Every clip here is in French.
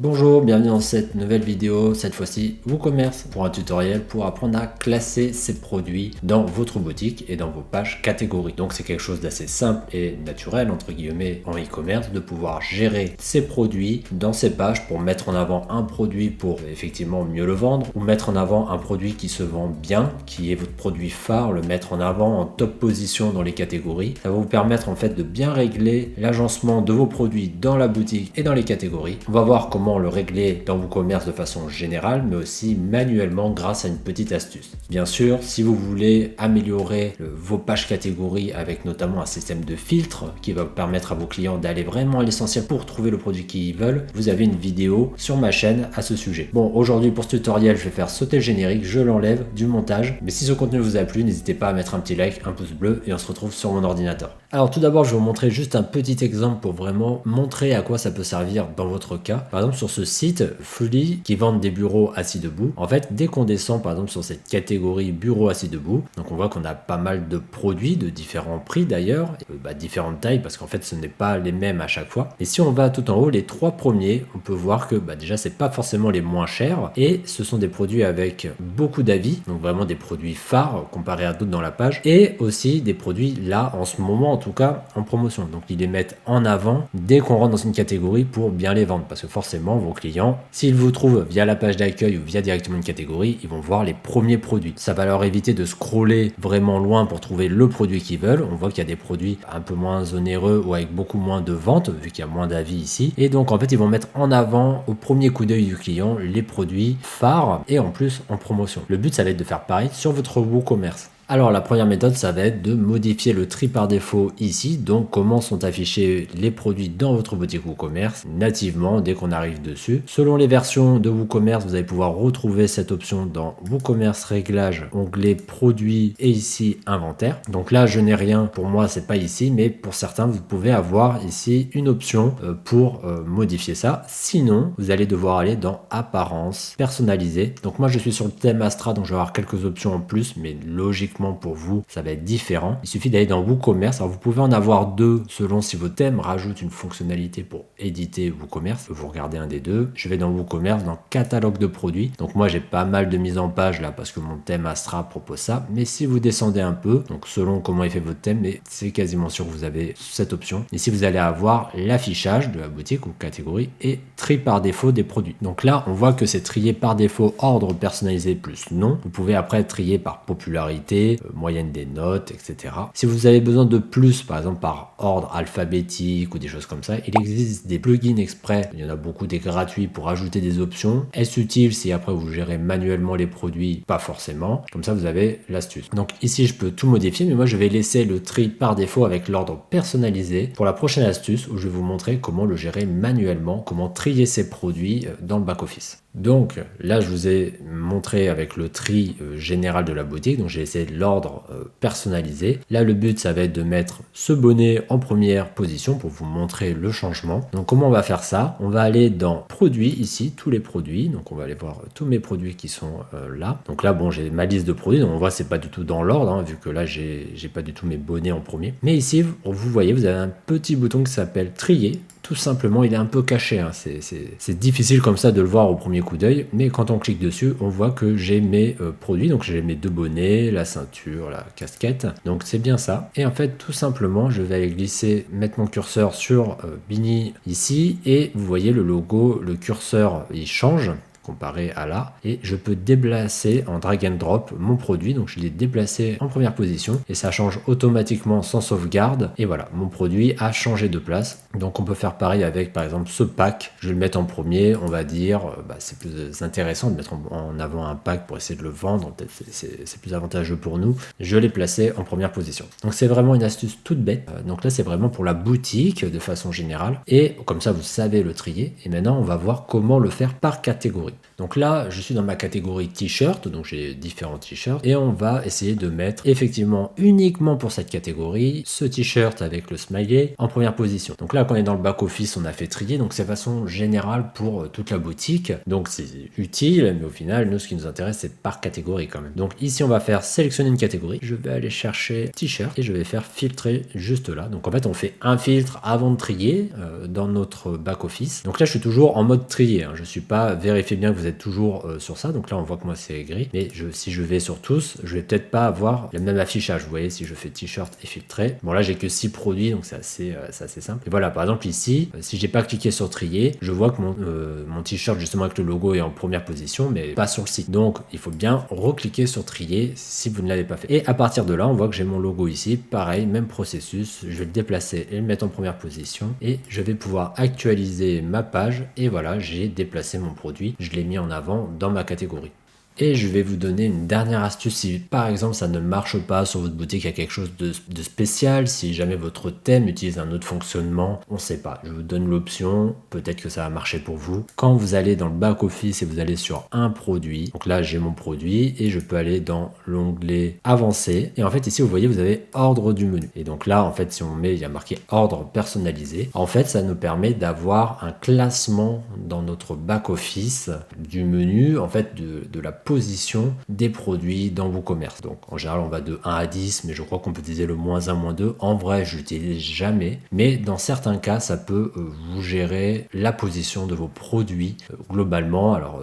Bonjour, bienvenue dans cette nouvelle vidéo, cette fois-ci WooCommerce pour un tutoriel pour apprendre à classer ces produits dans votre boutique et dans vos pages catégories. Donc c'est quelque chose d'assez simple et naturel entre guillemets en e-commerce de pouvoir gérer ces produits dans ces pages pour mettre en avant un produit pour effectivement mieux le vendre ou mettre en avant un produit qui se vend bien, qui est votre produit phare, le mettre en avant en top position dans les catégories. Ça va vous permettre en fait de bien régler l'agencement de vos produits dans la boutique et dans les catégories. On va voir comment le régler dans WooCommerce de façon générale, mais aussi manuellement grâce à une petite astuce. Bien sûr, si vous voulez améliorer vos pages catégories avec notamment un système de filtre qui va permettre à vos clients d'aller vraiment à l'essentiel pour trouver le produit qu'ils veulent, vous avez une vidéo sur ma chaîne à ce sujet. Bon, aujourd'hui pour ce tutoriel, je vais faire sauter le générique, je l'enlève du montage. Mais si ce contenu vous a plu, n'hésitez pas à mettre un petit like, un pouce bleu et on se retrouve sur mon ordinateur. Alors tout d'abord, je vais vous montrer juste un petit exemple pour vraiment montrer à quoi ça peut servir dans votre cas. Par exemple, sur ce site Fully qui vendent des bureaux assis debout, en fait, dès qu'on descend par exemple sur cette catégorie bureaux assis debout, donc on voit qu'on a pas mal de produits de différents prix d'ailleurs, différentes tailles parce qu'en fait ce n'est pas les mêmes à chaque fois. Et si on va tout en haut, les trois premiers, on peut voir que déjà c'est pas forcément les moins chers et ce sont des produits avec beaucoup d'avis, donc vraiment des produits phares comparés à d'autres dans la page et aussi des produits là en ce moment en tout cas en promotion. Donc ils les mettent en avant dès qu'on rentre dans une catégorie pour bien les vendre parce que forcément vos clients, s'ils vous trouvent via la page d'accueil ou via directement une catégorie, ils vont voir les premiers produits. Ça va leur éviter de scroller vraiment loin pour trouver le produit qu'ils veulent. On voit qu'il y a des produits un peu moins onéreux ou avec beaucoup moins de ventes vu qu'il y a moins d'avis ici. Et donc en fait ils vont mettre en avant au premier coup d'œil du client les produits phares et en plus en promotion. Le but ça va être de faire pareil sur votre WooCommerce. Alors la première méthode, ça va être de modifier le tri par défaut ici. Donc comment sont affichés les produits dans votre boutique WooCommerce nativement dès qu'on arrive dessus. Selon les versions de WooCommerce, vous allez pouvoir retrouver cette option dans WooCommerce réglages, onglet produits et ici inventaire. Donc là, je n'ai rien. Pour moi, c'est pas ici, mais pour certains, vous pouvez avoir ici une option pour modifier ça. Sinon, vous allez devoir aller dans apparence, personnaliser. Donc moi, je suis sur le thème Astra, donc je vais avoir quelques options en plus, mais logiquement pour vous, ça va être différent. Il suffit d'aller dans WooCommerce. Alors vous pouvez en avoir deux selon si votre thème rajoute une fonctionnalité pour éditer WooCommerce. Vous regardez un des deux. Je vais dans WooCommerce, dans catalogue de produits. Donc moi j'ai pas mal de mise en page là parce que mon thème Astra propose ça. Mais si vous descendez un peu, donc selon comment est fait votre thème, mais c'est quasiment sûr que vous avez cette option. Et si vous allez avoir l'affichage de la boutique ou catégorie et tri par défaut des produits. Donc là on voit que c'est trié par défaut ordre personnalisé plus non. Vous pouvez après trier par popularité, moyenne des notes, etc. Si vous avez besoin de plus, par exemple par ordre alphabétique ou des choses comme ça, il existe des plugins exprès, il y en a beaucoup des gratuits pour ajouter des options. Est-ce utile si après vous gérez manuellement les produits? Pas forcément. Comme ça vous avez l'astuce. Donc ici je peux tout modifier, mais moi je vais laisser le tri par défaut avec l'ordre personnalisé pour la prochaine astuce où je vais vous montrer comment le gérer manuellement, comment trier ces produits dans le back-office. Donc là je vous ai montré avec le tri général de la boutique, donc j'ai laissé l'ordre personnalisé. Là le but ça va être de mettre ce bonnet en première position pour vous montrer le changement. Donc comment on va faire ça? On va aller dans produits ici, tous les produits, donc on va aller voir tous mes produits qui sont là. Donc là bon j'ai ma liste de produits, donc on voit c'est pas du tout dans l'ordre vu que là j'ai pas du tout mes bonnets en premier. Mais ici vous voyez vous avez un petit bouton qui s'appelle trier. Tout simplement, il est un peu caché, c'est difficile comme ça de le voir au premier coup d'œil, mais quand on clique dessus, on voit que j'ai mes produits, donc j'ai mes deux bonnets, la ceinture, la casquette, donc c'est bien ça. Et en fait, tout simplement, je vais aller glisser, mettre mon curseur sur Bini ici, et vous voyez le logo, le curseur, il change comparé à là, et je peux déplacer en drag and drop mon produit, donc je l'ai déplacé en première position et ça change automatiquement sans sauvegarde, et voilà, mon produit a changé de place. Donc on peut faire pareil avec par exemple ce pack, je vais le mettre en premier, on va dire, c'est plus intéressant de mettre en avant un pack pour essayer de le vendre, peut-être c'est plus avantageux pour nous, je l'ai placé en première position. Donc c'est vraiment une astuce toute bête, donc là c'est vraiment pour la boutique de façon générale, et comme ça vous savez le trier, et maintenant on va voir comment le faire par catégorie. catégorie. Donc là, je suis dans ma catégorie t-shirt, donc j'ai différents t-shirts, et on va essayer de mettre effectivement uniquement pour cette catégorie ce t-shirt avec le smiley en première position. Donc là, quand on est dans le back-office, on a fait trier, donc c'est façon générale pour toute la boutique, donc c'est utile, mais au final, nous, ce qui nous intéresse, c'est par catégorie quand même. Donc ici, on va faire sélectionner une catégorie, je vais aller chercher t-shirt et je vais faire filtrer juste là. Donc en fait, on fait un filtre avant de trier dans notre back-office. Donc là, je suis toujours en mode trier, hein. Je suis pas, vérifiez bien que vous êtes toujours sur ça. Donc là, on voit que moi, c'est gris, mais si je vais sur tous, je vais peut-être pas avoir le même affichage. Vous voyez, si je fais t-shirt et filtrer, bon là, j'ai que 6 produits, donc c'est assez simple. Et voilà, par exemple ici, si j'ai pas cliqué sur trier, je vois que mon t-shirt justement avec le logo est en première position, mais pas sur le site. Donc il faut bien recliquer sur trier si vous ne l'avez pas fait. Et à partir de là, on voit que j'ai mon logo ici, pareil, même processus, je vais le déplacer et le mettre en première position et je vais pouvoir actualiser ma page et voilà, j'ai déplacé mon produit, je l'ai mis en avant dans ma catégorie. Et je vais vous donner une dernière astuce si par exemple ça ne marche pas sur votre boutique, il y a quelque chose de spécial, si jamais votre thème utilise un autre fonctionnement, on ne sait pas. Je vous donne l'option, peut-être que ça va marcher pour vous. Quand vous allez dans le back office et vous allez sur un produit, donc là j'ai mon produit et je peux aller dans l'onglet avancé et en fait ici vous voyez vous avez ordre du menu. Et donc là en fait si on met, il y a marqué ordre personnalisé, en fait ça nous permet d'avoir un classement dans notre back office du menu, en fait de la position des produits dans WooCommerce. Donc en général on va de 1 à 10, mais je crois qu'on peut utiliser le -1, -2. En vrai je l'utilise jamais, mais dans certains cas ça peut vous gérer la position de vos produits globalement. Alors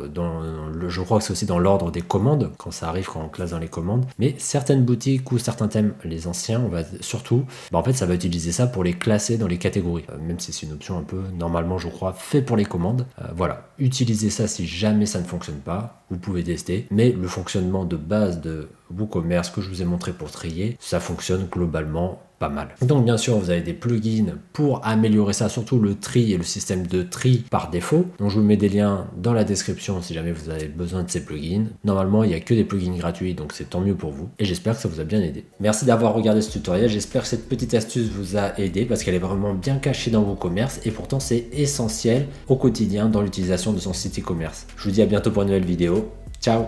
je crois que c'est aussi dans l'ordre des commandes, quand ça arrive, quand on classe dans les commandes, mais certaines boutiques ou certains thèmes, les anciens, on va surtout, en fait ça va utiliser ça pour les classer dans les catégories, même si c'est une option un peu, normalement je crois, fait pour les commandes. Voilà, utilisez ça si jamais ça ne fonctionne pas, vous pouvez tester. Mais le fonctionnement de base de WooCommerce que je vous ai montré pour trier, ça fonctionne globalement pas mal. Donc bien sûr vous avez des plugins pour améliorer ça, surtout le tri et le système de tri par défaut. Donc je vous mets des liens dans la description si jamais vous avez besoin de ces plugins. Normalement il n'y a que des plugins gratuits, donc c'est tant mieux pour vous. Et j'espère que ça vous a bien aidé. Merci d'avoir regardé ce tutoriel, j'espère que cette petite astuce vous a aidé parce qu'elle est vraiment bien cachée dans WooCommerce et pourtant c'est essentiel au quotidien dans l'utilisation de son site e-commerce. Je vous dis à bientôt pour une nouvelle vidéo. Ciao!